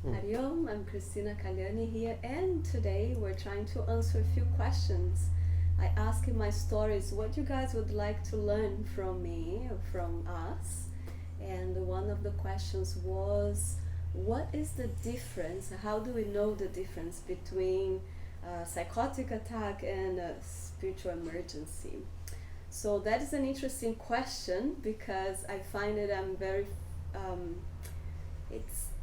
Hariom, I'm Cristina here, and today we're trying to answer a few questions. I ask in my stories what you guys would like to learn from me or from us. And one of the questions was, what is the difference? How do we know the difference between a psychotic attack and a spiritual emergency? So that is an interesting question because I find it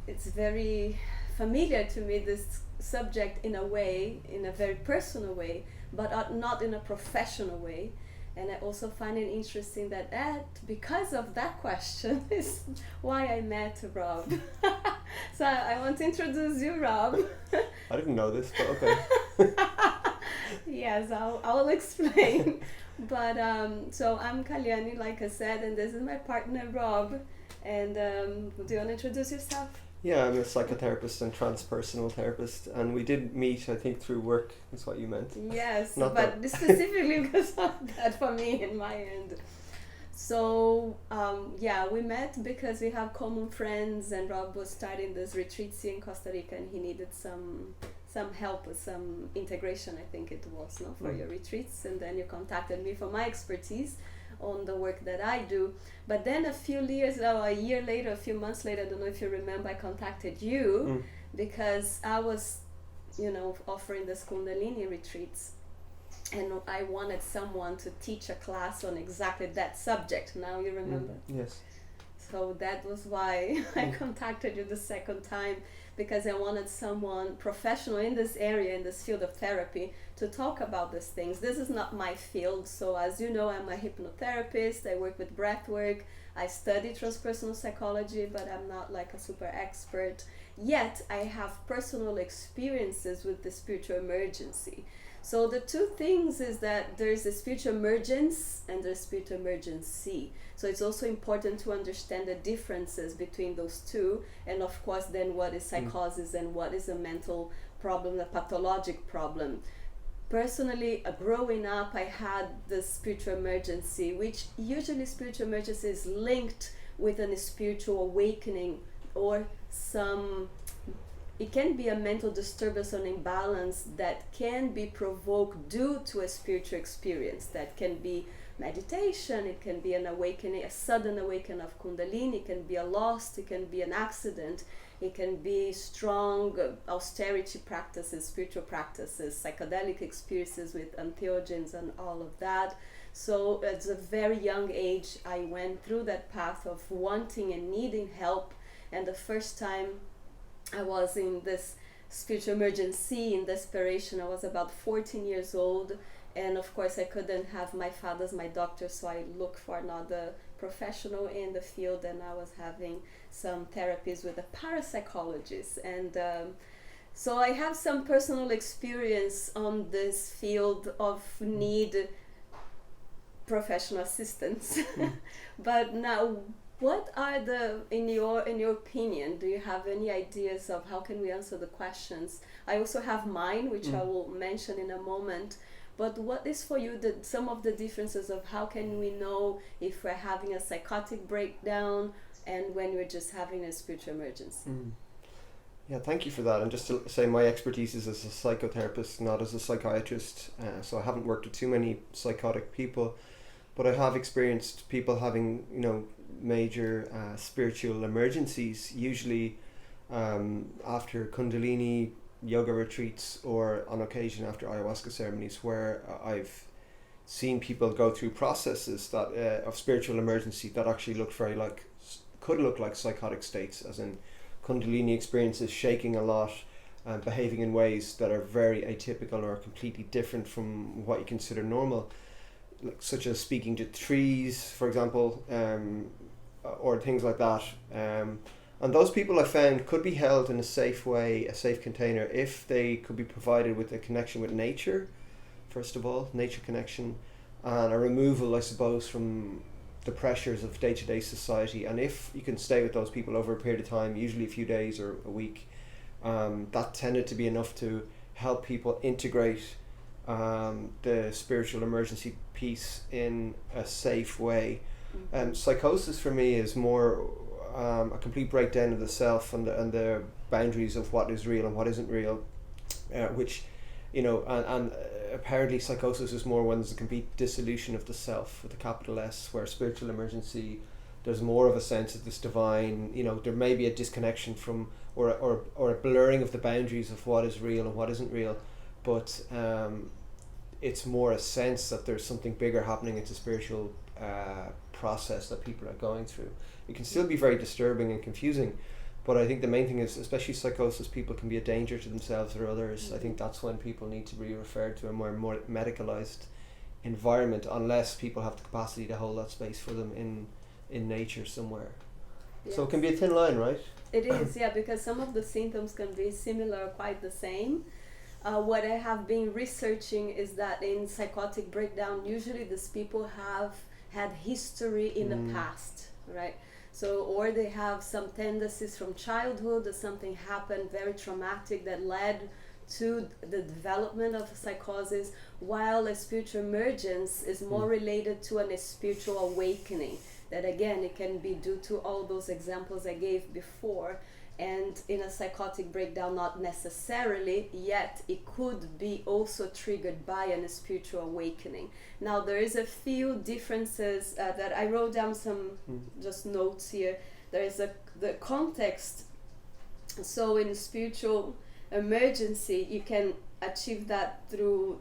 it's very familiar to me, this subject, in a way, in a very personal way, but not in a professional way. And I also find it interesting that because of that question is why I met Rob. So I want to introduce you, Rob. I didn't know this, but okay. Yes, I will explain. But so I'm Kalyani, like I said, and this is my partner, Rob. And do you want to introduce yourself? Yeah, I'm a psychotherapist and transpersonal therapist, and we did meet, I think, through work. That's what you meant. Yes, but specifically because of that for me in my end. So we met because we have common friends, and Rob was starting this retreats in Costa Rica, and he needed some help with some integration, I think it was, no, for your retreats. And then you contacted me for my expertise on the work that I do. But then a few months later, I don't know if you remember, I contacted you because I was, offering this Kundalini retreats, and I wanted someone to teach a class on exactly that subject. Now you remember? Yes. So that was why I contacted you the second time, because I wanted someone professional in this area, in this field of therapy, to talk about these things. This is not my field, so as you know, I'm a hypnotherapist. I work with breath work. I study transpersonal psychology, but I'm not like a super expert. Yet I have personal experiences with the spiritual emergency. So the two things is that there's a spiritual emergence and there's spiritual emergency. So it's also important to understand the differences between those two, and of course then what is psychosis and what is a mental problem, a pathologic problem. Personally, growing up, I had the spiritual emergency, which usually spiritual emergency is linked with a spiritual awakening or it can be a mental disturbance or imbalance that can be provoked due to a spiritual experience. That can be meditation, it can be an awakening, a sudden awakening of Kundalini, it can be a loss, it can be an accident, it can be strong austerity practices, spiritual practices, psychedelic experiences with entheogens and all of that. So at a very young age, I went through that path of wanting and needing help, and the first time I was in this spiritual emergency, in desperation, I was about 14 years old, and of course I couldn't have my father as my doctor, so I looked for another professional in the field, and I was having some therapies with a parapsychologist. And so I have some personal experience on this field of need professional assistance. But now, what are in your opinion, do you have any ideas of how can we answer the questions? I also have mine, which I will mention in a moment. But what is for you some of the differences of how can we know if we're having a psychotic breakdown and when we're just having a spiritual emergency? Yeah, thank you for that. And just to say, my expertise is as a psychotherapist, not as a psychiatrist. So I haven't worked with too many psychotic people, but I have experienced people having, major spiritual emergencies, usually after Kundalini yoga retreats or on occasion after ayahuasca ceremonies, where I've seen people go through processes that of spiritual emergency that actually could look like psychotic states, as in Kundalini experiences, shaking a lot, behaving in ways that are very atypical or completely different from what you consider normal, such as speaking to trees, for example, or things like that. And those people, I found, could be held in a safe way, a safe container, if they could be provided with a connection with nature, first of all, nature connection, and a removal, I suppose, from the pressures of day-to-day society. And if you can stay with those people over a period of time, usually a few days or a week, that tended to be enough to help people integrate the spiritual emergency piece in a safe way. Psychosis for me is more a complete breakdown of the self and the boundaries of what is real and what isn't real, which, and apparently psychosis is more when there's a complete dissolution of the self with a capital S, where spiritual emergency, there's more of a sense of this divine, there may be a disconnection from, or a blurring of the boundaries of what is real and what isn't real, but it's more a sense that there's something bigger happening. It's a spiritual process that people are going through. It can still be very disturbing and confusing, but I think the main thing is, especially psychosis, people can be a danger to themselves or others. I think that's when people need to be referred to a more medicalized environment, unless people have the capacity to hold that space for them in nature somewhere. Yes. So it can be a thin line, right? It is, yeah, because some of the symptoms can be similar, quite the same. What I have been researching is that in psychotic breakdown, usually these people have had history in the past, right? So, or they have some tendencies from childhood, or something happened very traumatic that led to the development of psychosis, while a spiritual emergence is more related to a spiritual awakening. That again, it can be due to all those examples I gave before, and in a psychotic breakdown, not necessarily, yet it could be also triggered by a spiritual awakening. Now, there is a few differences that I wrote down some just notes here. There is the context. So in spiritual emergency, you can achieve that through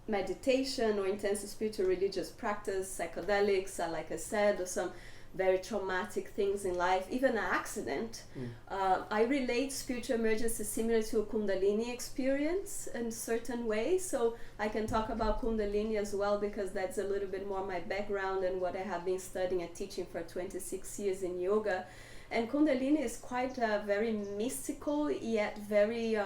meditation or intensive spiritual religious practice, psychedelics, like I said, or some very traumatic things in life, even an accident. I relate spiritual emergency similar to a Kundalini experience in certain ways. So I can talk about Kundalini as well, because that's a little bit more my background and what I have been studying and teaching for 26 years in yoga. And Kundalini is quite very mystical, yet very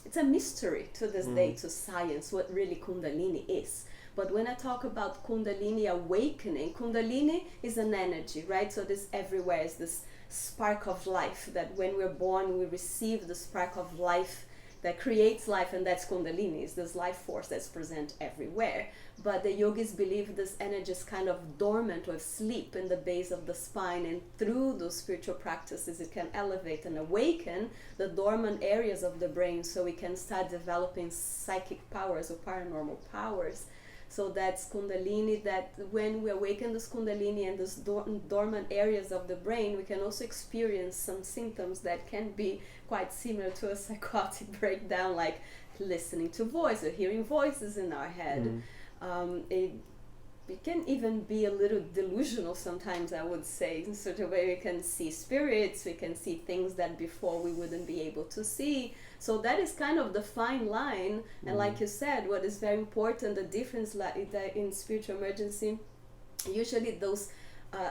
it's a mystery to this day to science what really Kundalini is. But when I talk about Kundalini awakening, Kundalini is an energy, right? So this everywhere is this spark of life, that when we're born, we receive the spark of life that creates life, and that's Kundalini, is this life force that's present everywhere. But the yogis believe this energy is kind of dormant or asleep in the base of the spine, and through those spiritual practices it can elevate and awaken the dormant areas of the brain, so we can start developing psychic powers or paranormal powers. So that's Kundalini, that when we awaken this Kundalini and those dormant areas of the brain, we can also experience some symptoms that can be quite similar to a psychotic breakdown, like listening to voices, hearing voices in our head. It can even be a little delusional sometimes, I would say, in such a way we can see spirits, we can see things that before we wouldn't be able to see. So that is kind of the fine line. And like you said, what is very important, the difference in spiritual emergency, usually those,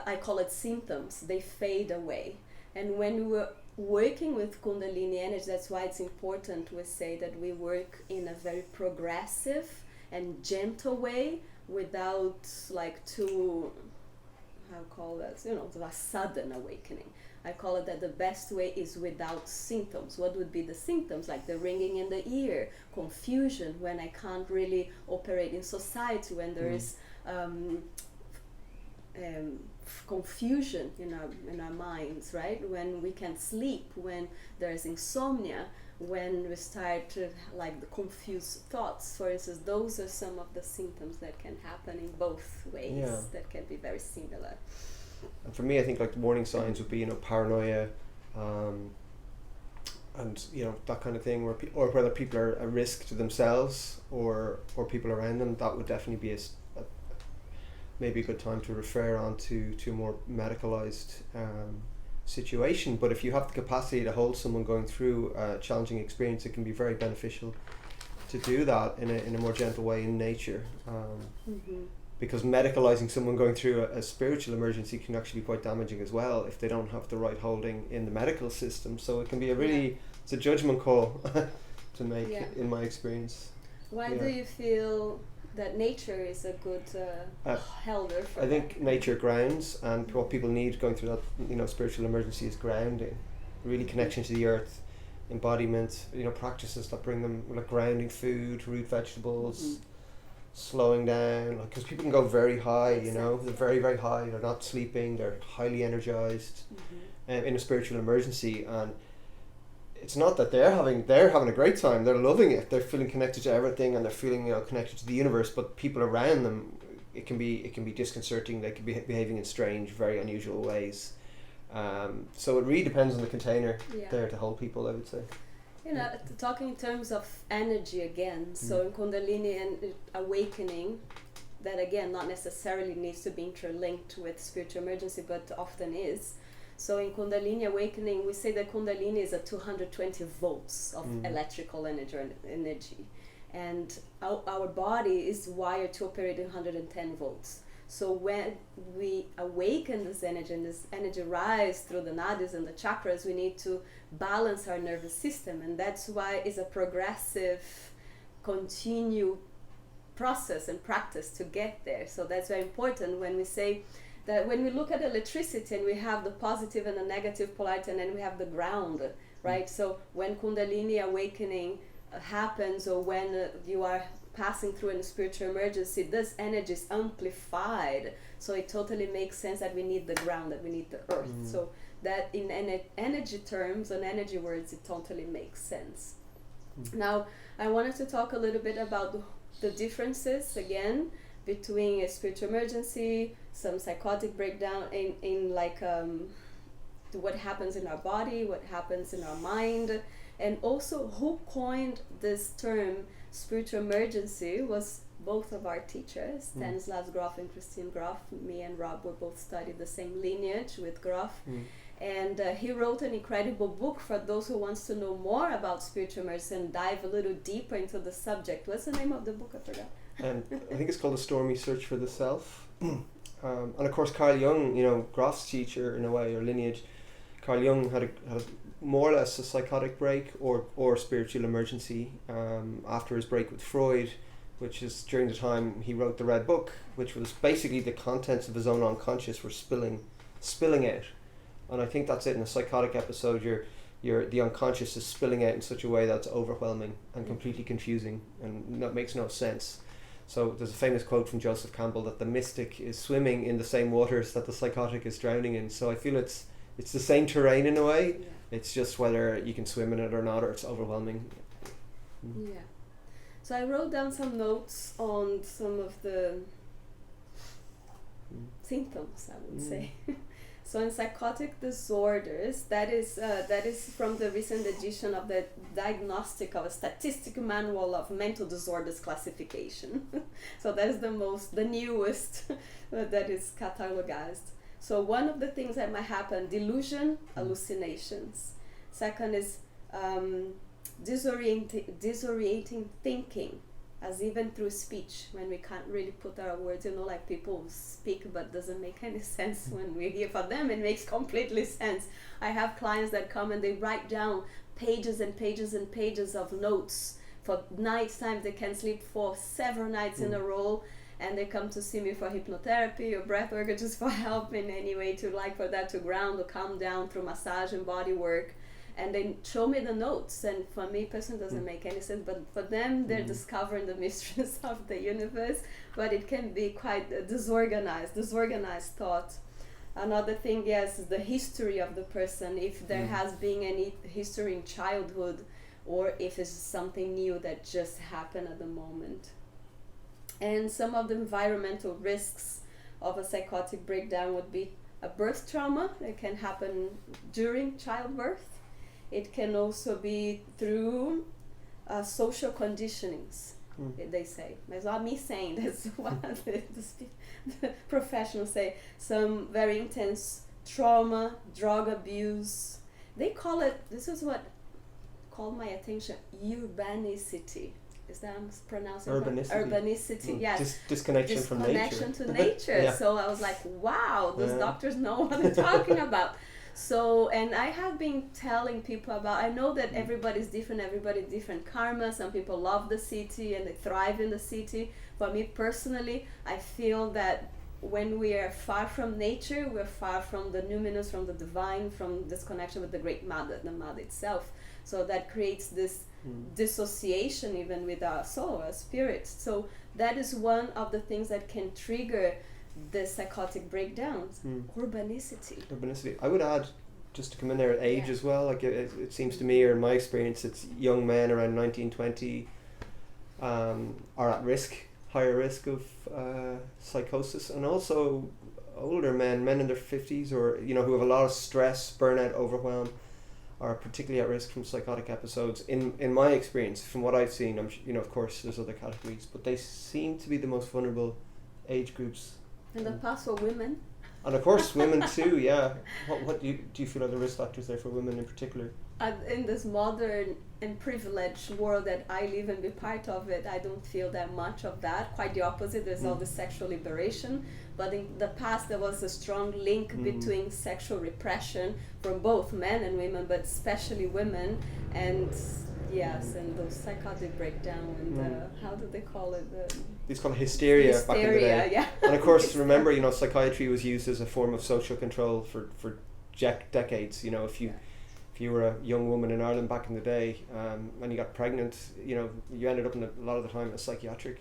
I call it symptoms, they fade away. And when we're working with Kundalini energy, that's why it's important we say that we work in a very progressive and gentle way, without like too, how call that, a sudden awakening. I call it that the best way is without symptoms. What would be the symptoms? Like the ringing in the ear, confusion when I can't really operate in society, when there is confusion in our minds, right? When we can't sleep, when there is insomnia, when we start to like the confused thoughts, for instance. Those are some of the symptoms that can happen in both ways, that can be very similar. And for me, I think like the warning signs would be paranoia, and that kind of thing, or whether people are a risk to themselves or people around them. That would definitely be maybe a good time to refer on to a more medicalized situation. But if you have the capacity to hold someone going through a challenging experience, it can be very beneficial to do that in a more gentle way in nature, because medicalizing someone going through a spiritual emergency can actually be quite damaging as well if they don't have the right holding in the medical system. So it can be it's a judgment call to make, in my experience. Why do you feel that nature is a good helder for I think nature grounds, and what people need going through that spiritual emergency is grounding, really connection to the earth, embodiment, practices that bring them like grounding, food, root vegetables, slowing down, because people can go very high, they're very, very high, they're not sleeping, they're highly energized in a spiritual emergency, and it's not that they're having a great time. They're loving it. They're feeling connected to everything, and they're feeling connected to the universe. But people around them, it can be disconcerting. They could be behaving in strange, very unusual ways. So it really depends on the container there to hold people, I would say. Talking in terms of energy again. So in Kundalini and awakening, that again not necessarily needs to be interlinked with spiritual emergency, but often is. So in Kundalini awakening, we say that Kundalini is a 220 volts of electrical energy. And our body is wired to operate in 110 volts. So when we awaken this energy and this energy rise through the nadis and the chakras, we need to balance our nervous system. And that's why it's a progressive, continued process and practice to get there. So that's very important when we say that when we look at electricity and we have the positive and the negative polarity, and then we have the ground, right? So when Kundalini awakening happens, or when you are passing through in a spiritual emergency, this energy is amplified. So it totally makes sense that we need the ground, that we need the earth. So that in energy terms and energy words, it totally makes sense. Now, I wanted to talk a little bit about the differences again between a spiritual emergency, some psychotic breakdown in like what happens in our body, what happens in our mind, and also who coined this term spiritual emergency was both of our teachers, Stanislav Grof and Cristina Grof. Me and Rob were both studied the same lineage with Grof. And he wrote an incredible book for those who wants to know more about spiritual emergency and dive a little deeper into the subject. What's the name of the book? I forgot. I think it's called The Stormy Search for the Self. And of course Carl Jung, Grof's teacher in a way, or lineage, Carl Jung had a more or less a psychotic break or spiritual emergency after his break with Freud, which is during the time he wrote the Red Book, which was basically the contents of his own unconscious were spilling out. And I think that's it. In a psychotic episode, the unconscious is spilling out in such a way that's overwhelming and completely confusing, and that makes no sense. So there's a famous quote from Joseph Campbell that the mystic is swimming in the same waters that the psychotic is drowning in. So I feel it's the same terrain in a way. Yeah. It's just whether you can swim in it or not, or it's overwhelming. Yeah. So I wrote down some notes on some of the symptoms, I would say. So in psychotic disorders, that is from the recent edition of the Diagnostic of a Statistical Manual of Mental Disorders Classification. So that is the newest that is catalogized. So one of the things that might happen, delusion, hallucinations. Second is disorienting thinking, as even through speech, when we can't really put our words, like people speak but doesn't make any sense when we hear. For them it makes completely sense. I have clients that come and they write down pages and pages and pages of notes for nights time. They can sleep for several nights in a row, and they come to see me for hypnotherapy or breathwork, or just for help in any way for that to ground or calm down through massage and body work. And they show me the notes, and for me personally doesn't make any sense, but for them they're discovering the mysteries of the universe. But it can be quite disorganized thought. Another thing, yes, is the history of the person, if there has been any history in childhood, or if it's something new that just happened at the moment. And some of the environmental risks of a psychotic breakdown would be a birth trauma. It can happen during childbirth. It can also be through social conditionings, they say. It's not me saying, that's what the professionals say. Some very intense trauma, drug abuse. They call it, this is what called my attention, urbanicity. Is that I'm pronouncing urbanicity? Yes. Disconnection from nature. Disconnection to nature. Yeah. So I was like, wow, those doctors know what they're talking about. So, and I have been telling people about, I know that everybody's different karma. Some people love the city and they thrive in the city. For me personally, I feel that when we are far from nature, we're far from the numinous, from the divine, from this connection with the great mother, the mother itself. So that creates this dissociation even with our soul, our spirit. So that is one of the things that can trigger the psychotic breakdowns. Urbanicity. I would add just to come in there at age as well. Like it seems to me, or in my experience, it's young men around 19, 20 are at risk, higher risk of psychosis, and also older men in their 50s, or who have a lot of stress, burnout, overwhelm, are particularly at risk from psychotic episodes. In my experience, from what I've seen, of course there's other categories, but they seem to be the most vulnerable age groups. In the past for women. And of course women too, yeah. What do you feel are the risk factors there for women in particular? In this modern and privileged world that I live and be part of it, I don't feel that much of that. Quite the opposite. There's all the sexual liberation, but in the past there was a strong link between sexual repression from both men and women, but especially women, and and those psychotic breakdown and how do they call it? It's called hysteria back in the day. Yeah. And of course, remember, psychiatry was used as a form of social control for decades. If you were a young woman in Ireland back in the day, and you got pregnant, you ended up in a lot of the time a psychiatric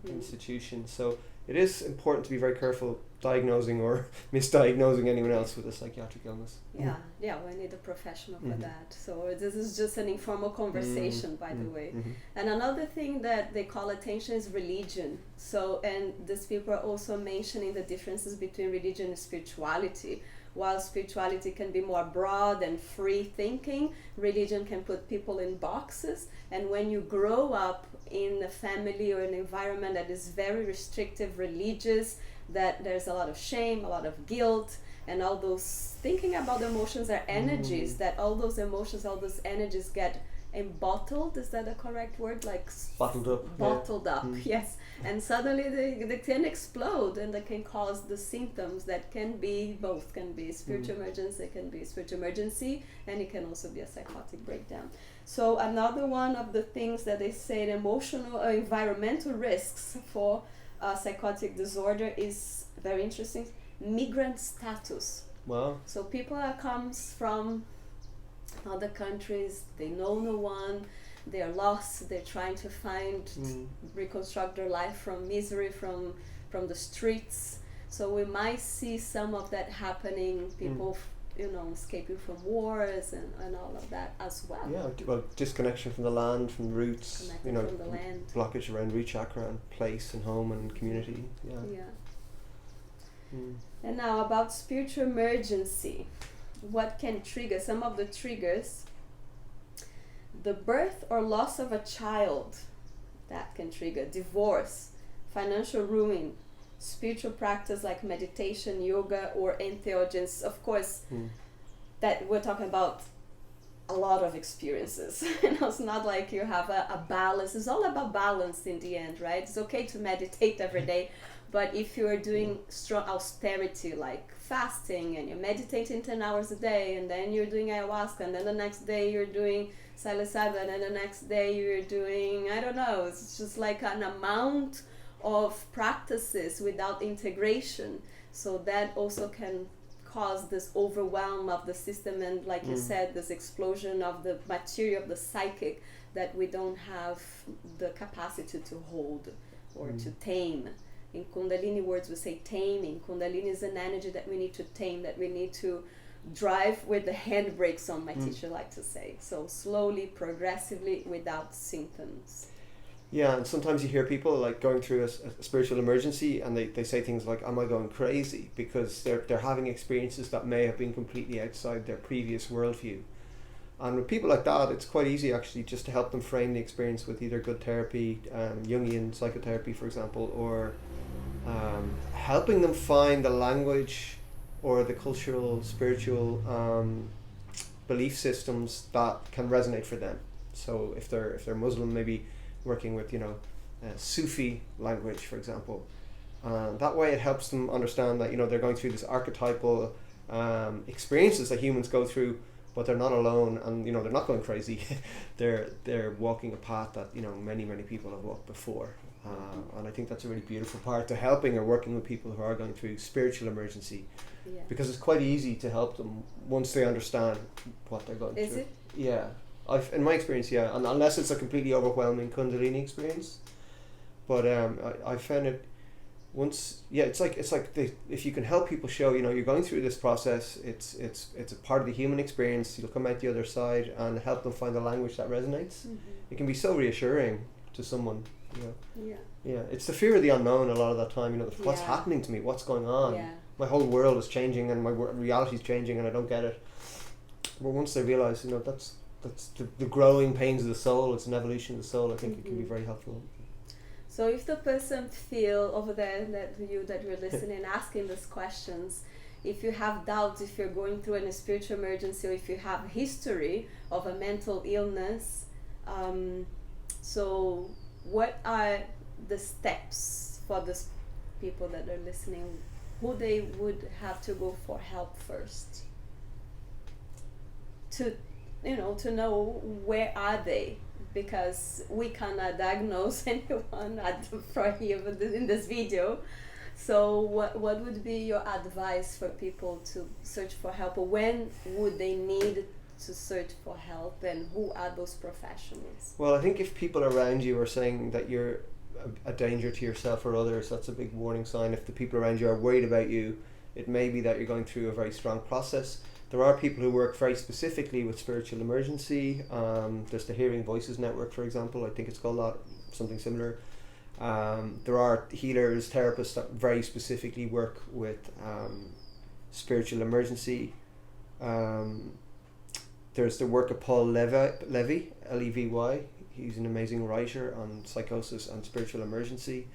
institution. So it is important to be very careful diagnosing or misdiagnosing anyone else with a psychiatric illness. Yeah, we need a professional for that. So this is just an informal conversation, by the way. And another thing that they call attention is religion. So, and these people are also mentioning the differences between religion and spirituality. While spirituality can be more broad and free thinking, religion can put people in boxes. And when you grow up in a family or an environment that is very restrictive, religious, that there's a lot of shame, a lot of guilt, and all those thinking about emotions are energies, that all those emotions, all those energies get embottled. Is that a correct word? Like bottled up. Bottled up, yes. And suddenly they can explode, and they can cause the symptoms that can be both, can be spiritual emergency, it can be spiritual emergency, and it can also be a psychotic breakdown. So another one of the things that they say, emotional or environmental risks for psychotic disorder is very interesting. Migrant status. Wow. So people that comes from other countries, they know no one, they're lost, they're trying to find, reconstruct their life from misery, from the streets. So we might see some of that happening, people escaping from wars and all of that as well. Yeah, well, disconnection from the land, from the roots, from the land. Blockage around root chakra and place and home and community. And now about spiritual emergency. What can trigger? Some of the triggers: the birth or loss of a child, that can trigger; divorce, financial ruin, spiritual practice like meditation, yoga, or entheogens. Of course, that we're talking about a lot of experiences. It's not like you have a balance. It's all about balance in the end, right? It's okay to meditate every day, but if you're doing strong austerity like fasting and you're meditating 10 hours a day, and then you're doing ayahuasca, and then the next day you're doing psilocybin, and then the next day you're doing, I don't know, it's just like an amount of practices without integration. So that also can cause this overwhelm of the system, and like you said, this explosion of the material of the psychic that we don't have the capacity to hold or to tame. In Kundalini words we say taming. Kundalini is an energy that we need to tame, that we need to drive with the handbrakes on, my teacher liked to say. So slowly, progressively, without symptoms. Yeah, and sometimes you hear people like going through a spiritual emergency, and they say things like, am I going crazy? Because they're having experiences that may have been completely outside their previous worldview. And with people like that, it's quite easy actually just to help them frame the experience with either good therapy, Jungian psychotherapy for example, or helping them find the language or the cultural, spiritual belief systems that can resonate for them. So if they're Muslim, maybe working with Sufi language, for example. That way it helps them understand that they're going through this archetypal experiences that humans go through, but they're not alone, and they're not going crazy. they're walking a path that many people have walked before. And I think that's a really beautiful part to helping or working with people who are going through spiritual emergency, because it's quite easy to help them once they understand what they're going through. Is it? Yeah. In my experience, yeah, and unless it's a completely overwhelming Kundalini experience, but I found it it's like if you can help people show, you're going through this process, it's a part of the human experience, you'll come out the other side, and help them find a language that resonates. It can be so reassuring to someone. Yeah, it's the fear of the unknown a lot of that time. What's happening to me, what's going on, my whole world is changing and my reality is changing and I don't get it. But once they realize, that's the growing pains of the soul, it's an evolution of the soul, I think it can be very helpful. So if the person feel over there that you're listening, asking these questions, if you have doubts, if you're going through a spiritual emergency, or if you have a history of a mental illness, so what are the steps for these people that are listening, who they would have to go for help first? To know where are they? Because we cannot diagnose anyone in this video. So what would be your advice for people to search for help? Or when would they need to search for help, and who are those professionals? Well, I think if people around you are saying that you're a danger to yourself or others, that's a big warning sign. If the people around you are worried about you, it may be that you're going through a very strong process. There are people who work very specifically with spiritual emergency. There's the Hearing Voices Network, for example. I think it's called that, something similar. There are healers, therapists that very specifically work with spiritual emergency. There's the work of Paul Levy, Levy. He's an amazing writer on psychosis and spiritual emergency.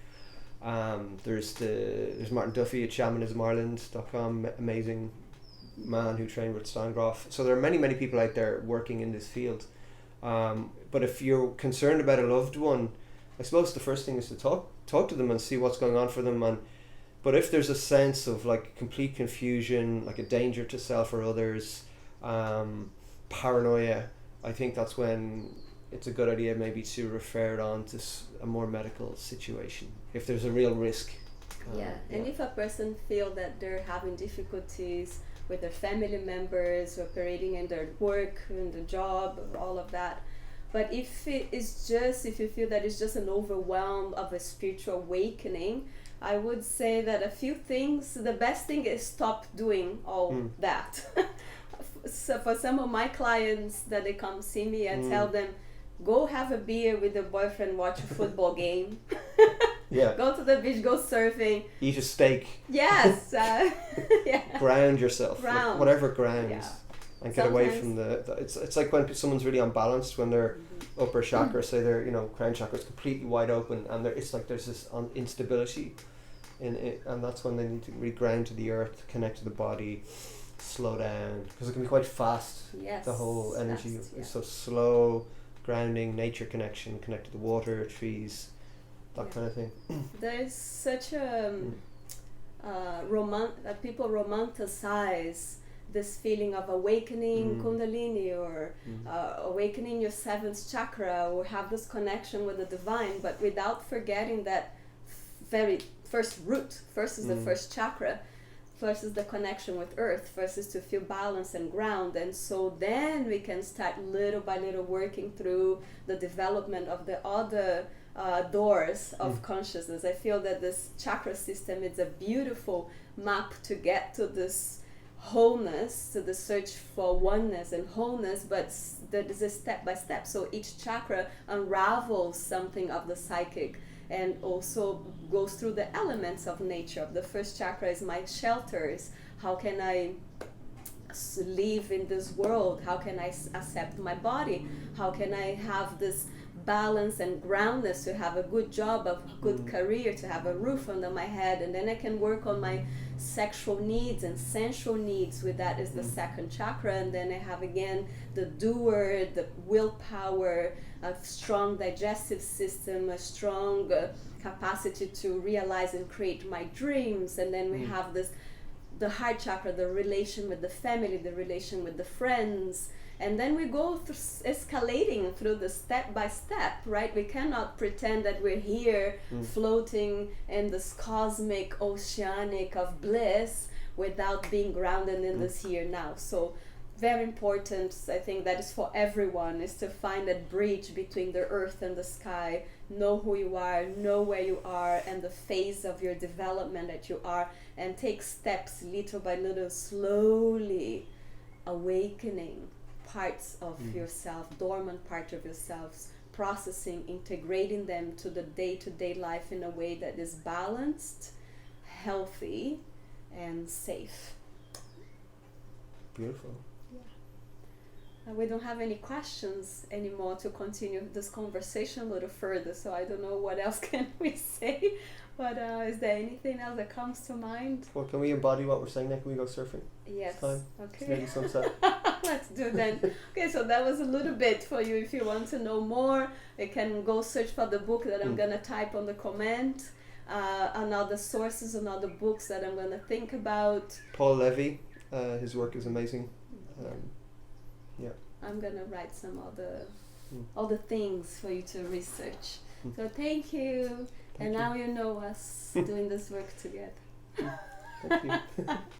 There's Martin Duffy at shamanismireland.com, amazing man who trained with Grof. So there are many people out there working in this field. But if you're concerned about a loved one, I suppose the first thing is to talk to them and see what's going on for them. But if there's a sense of like complete confusion, like a danger to self or others, paranoia, I think that's when it's a good idea maybe to refer it on to a more medical situation if there's a real risk. And if a person feel that they're having difficulties with their family members, operating in their work, in the job, all of that. But if you feel that it's just an overwhelm of a spiritual awakening, I would say that a few things, the best thing is stop doing all that. So for some of my clients that they come see me, I tell them, go have a beer with your boyfriend, watch a football game. Go to the beach, go surfing. Eat a steak. Yes. Ground yourself. Like whatever grounds. And get away from it's like when someone's really unbalanced, when their upper chakra, say their crown chakra is completely wide open, and it's like there's this instability in it, and that's when they need to reground to the earth, connect to the body, slow down, because it can be quite fast. Yes. The whole energy is so slow. Grounding, nature connection, connect to the water, trees, that kind of thing. There's such a that people romanticize this feeling of awakening Kundalini or awakening your seventh chakra, or have this connection with the divine, but without forgetting that very first root. First is the first chakra. First is the connection with earth. First is to feel balance and ground, and so then we can start little by little working through the development of the other doors of consciousness. I feel that this chakra system is a beautiful map to get to this wholeness, to the search for oneness and wholeness, but there is a step by step. So each chakra unravels something of the psychic and also goes through the elements of nature. The first chakra is my shelters. How can I live in this world? How can I accept my body? How can I have this balance and groundness to have a good job, a good career, to have a roof under my head? And then I can work on my sexual needs and sensual needs. With that is the second chakra. And then I have again the doer, the willpower, a strong digestive system, a strong capacity to realize and create my dreams. And then we have this, the heart chakra, the relation with the family, the relation with the friends. And then we go through escalating through the step by step, right? We cannot pretend that we're here floating in this cosmic oceanic of bliss without being grounded in this here now. So very important, I think that is for everyone, is to find that bridge between the earth and the sky. Know who you are, know where you are, and the phase of your development that you are, and take steps little by little, slowly awakening parts of yourself, dormant parts of yourselves, processing, integrating them to the day-to-day life in a way that is balanced, healthy, and safe. Beautiful. We don't have any questions anymore to continue this conversation a little further, so I don't know what else can we say, but is there anything else that comes to mind? Well, can we embody what we're saying now? Can we go surfing? Yes. It's time. Okay. It's nearly sunset. Let's do that. Okay, so that was a little bit for you. If you want to know more, you can go search for the book that I'm gonna type on the comment, and other sources and other books that I'm gonna think about. Paul Levy, his work is amazing. Yeah. I'm gonna write some other things for you to research. So thank you. And now you know us doing this work together. Thank you.